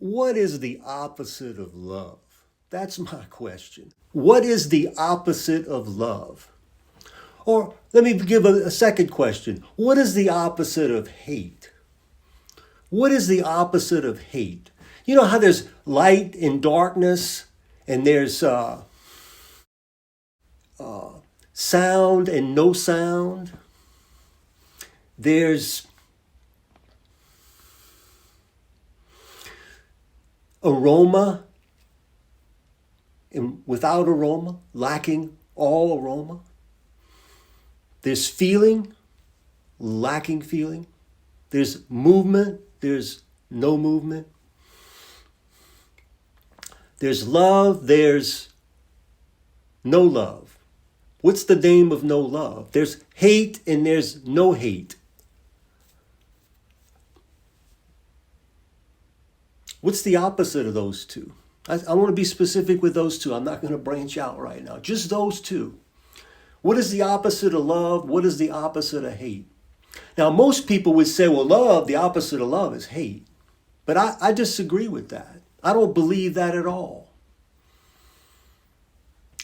What is the opposite of love? That's my question. What is the opposite of love? Or let me give a second question. What is the opposite of hate? What is the opposite of hate? You know how there's light and darkness, and there's sound and no sound? There's aroma and without aroma, lacking all aroma. There's feeling, lacking feeling. There's movement, there's no movement. There's love, there's no love. What's the name of no love? There's hate and there's no hate. What's the opposite of those two? I want to be specific with those two. I'm not going to branch out right now. Just those two. What is the opposite of love? What is the opposite of hate? Now, most people would say, well, love, the opposite of love is hate. But I disagree with that. I don't believe that at all.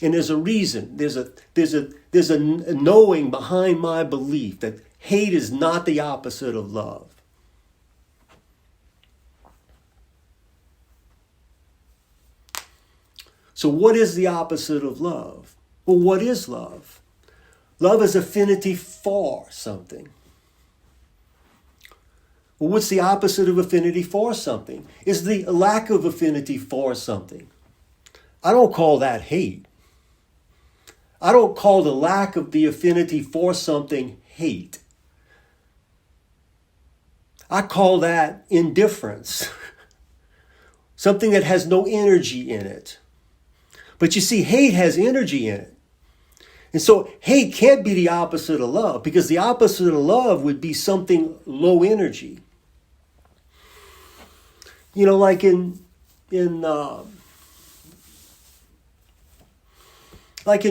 And there's a reason. There's a knowing behind my belief that hate is not the opposite of love. So what is the opposite of love? Well, what is love? Love is affinity for something. Well, what's the opposite of affinity for something? Is the lack of affinity for something. I don't call that hate. I don't call the lack of the affinity for something hate. I call that indifference. Something that has no energy in it. But you see, hate has energy in it. And so hate can't be the opposite of love, because the opposite of love would be something low energy. You know, like in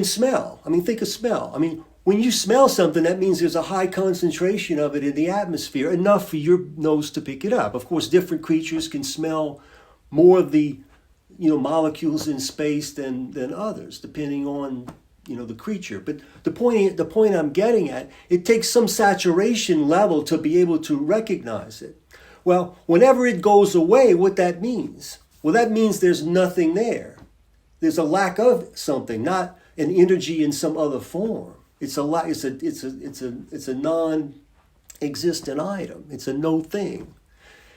smell. I mean, think of smell. I mean, when you smell something, that means there's a high concentration of it in the atmosphere, enough for your nose to pick it up. Of course, different creatures can smell more of the molecules in space than others, depending on the creature. But the point I'm getting at, it takes some saturation level to be able to recognize it. Well, whenever it goes away, what that means? Well, that means there's nothing there. There's a lack of something, not an energy in some other form. It's a non-existent item. It's a no thing.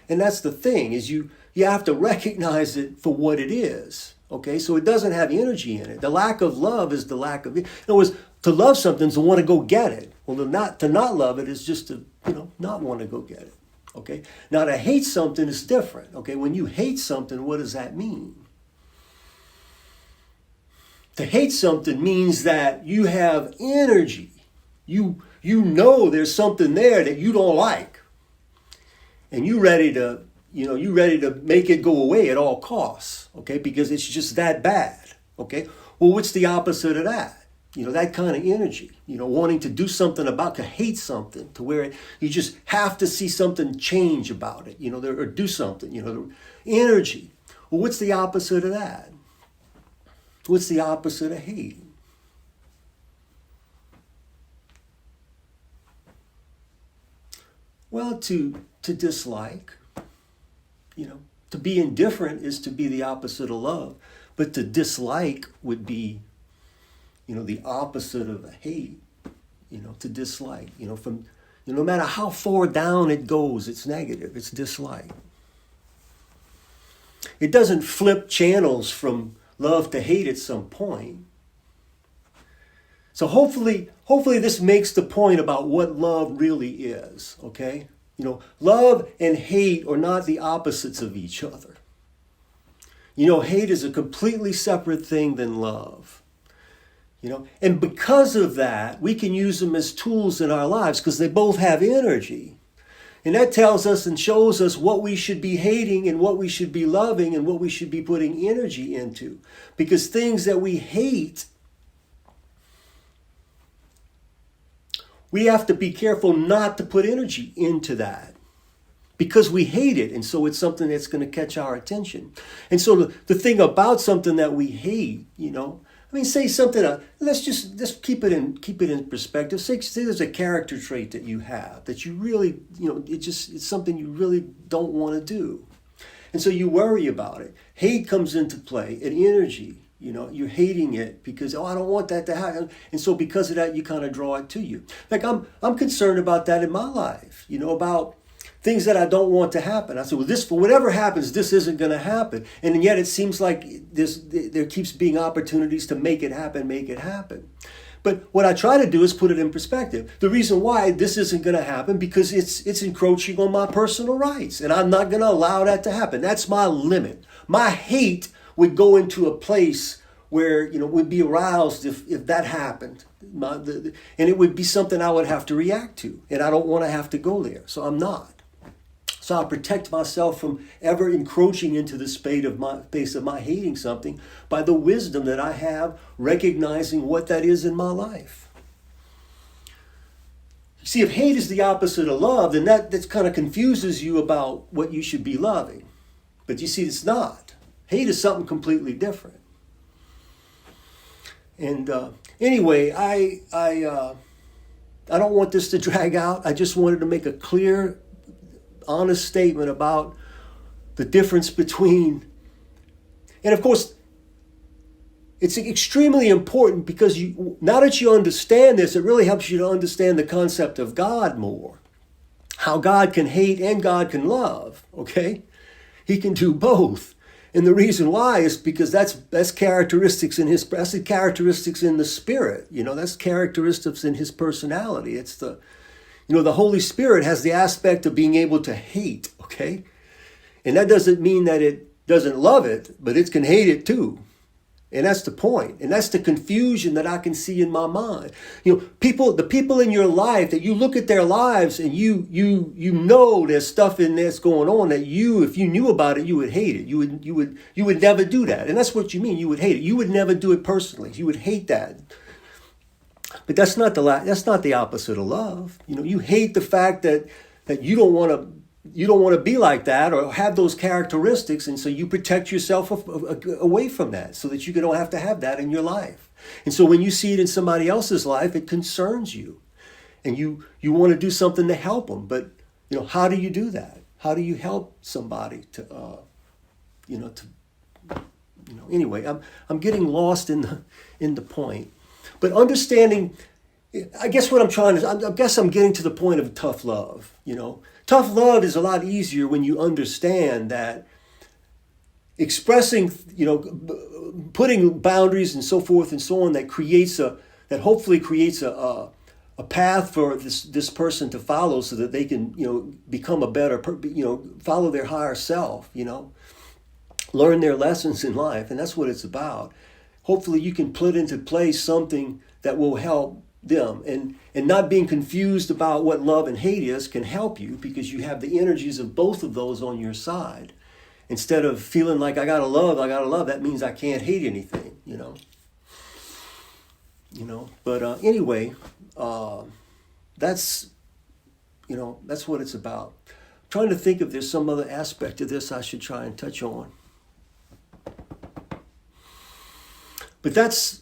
And that's the thing, is you have to recognize it for what it is. Okay, so it doesn't have energy in it. The lack of love is the lack of. In other words, to love something is to want to go get it. Well, to not love it is just to not want to go get it. Okay, now to hate something is different. Okay, when you hate something, what does that mean? To hate something means that you have energy. You know there's something there that you don't like, and you're ready to make it go away at all costs, okay? Because it's just that bad, okay? Well, what's the opposite of that? That kind of energy, wanting to do something about, to hate something, to where you just have to see something change about it, or do something, the energy. Well, what's the opposite of that? What's the opposite of hate? Well, to dislike. To be indifferent is to be the opposite of love, but to dislike would be, the opposite of hate. To dislike. From no matter how far down it goes, it's negative. It's dislike. It doesn't flip channels from love to hate at some point. So hopefully this makes the point about what love really is. Okay. Love and hate are not the opposites of each other. Hate is a completely separate thing than love. And because of that, we can use them as tools in our lives because they both have energy. And that tells us and shows us what we should be hating and what we should be loving and what we should be putting energy into. Because things that we hate, we have to be careful not to put energy into that. because we hate it. And so it's something that's going to catch our attention. And so the thing about something that we hate, I mean, say something, let's just keep it in perspective. Say there's a character trait that you have that you really, it's something you really don't want to do. And so you worry about it. Hate comes into play, an energy. You're hating it because, I don't want that to happen. And so because of that, you kind of draw it to you. Like I'm concerned about that in my life, about things that I don't want to happen. I said, well, for whatever happens, this isn't going to happen. And yet it seems like there keeps being opportunities to make it happen. But what I try to do is put it in perspective. The reason why this isn't going to happen because it's encroaching on my personal rights. And I'm not going to allow that to happen. That's my limit. My hate would go into a place where, would be aroused if that happened. And it would be something I would have to react to. And I don't want to have to go there. So I'm not. So I protect myself from ever encroaching into the space of my hating something by the wisdom that I have, recognizing what that is in my life. See, if hate is the opposite of love, then that kind of confuses you about what you should be loving. But you see, it's not. Hate is something completely different. And anyway, I don't want this to drag out. I just wanted to make a clear, honest statement about the difference between, and of course, it's extremely important because now that you understand this, it really helps you to understand the concept of God more. How God can hate and God can love, okay? He can do both. And the reason why is because that's characteristics in that's characteristics in the Spirit. That's characteristics in his personality. It's the Holy Spirit has the aspect of being able to hate, okay? And that doesn't mean that it doesn't love it, but it can hate it too. And that's the point. And that's the confusion that I can see in my mind. The people in your life that you look at their lives and you know there's stuff in there that's going on that if you knew about it, you would hate it. You would never do that. And that's what you mean. You would hate it. You would never do it personally. You would hate that. But that's not the opposite of love. You hate the fact that you don't want to be like that or have those characteristics, and so you protect yourself away from that so that you don't have to have that in your life. And so when you see it in somebody else's life, it concerns you, and you want to do something to help them. But how do you do that? How do you help somebody to anyway? I'm getting lost in the point. But understanding, I guess what I'm trying to, I guess I'm getting to the point of tough love, Tough love is a lot easier when you understand that expressing, putting boundaries and so forth and so on that hopefully creates a path for this person to follow so that they can, become a better, follow their higher self, learn their lessons in life. And that's what it's about. Hopefully you can put into place something that will help them, and not being confused about what love and hate is can help you because you have the energies of both of those on your side. Instead of feeling like I gotta love, that means I can't hate anything, But anyway, that's what it's about. I'm trying to think if there's some other aspect of this I should try and touch on. But that's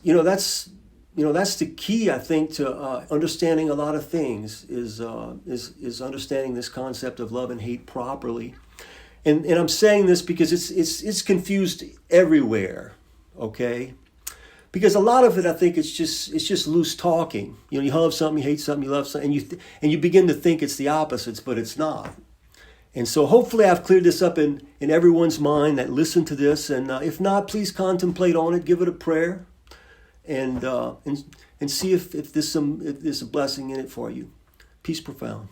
the key, I think, to understanding a lot of things is understanding this concept of love and hate properly. And I'm saying this because it's confused everywhere, okay? Because a lot of it, I think, it's just loose talking. You love something, you hate something, you love something, and you begin to think it's the opposites, but it's not. And so hopefully I've cleared this up in everyone's mind that listened to this. And if not, please contemplate on it, give it a prayer, and see if there's a blessing in it for you. Peace profound.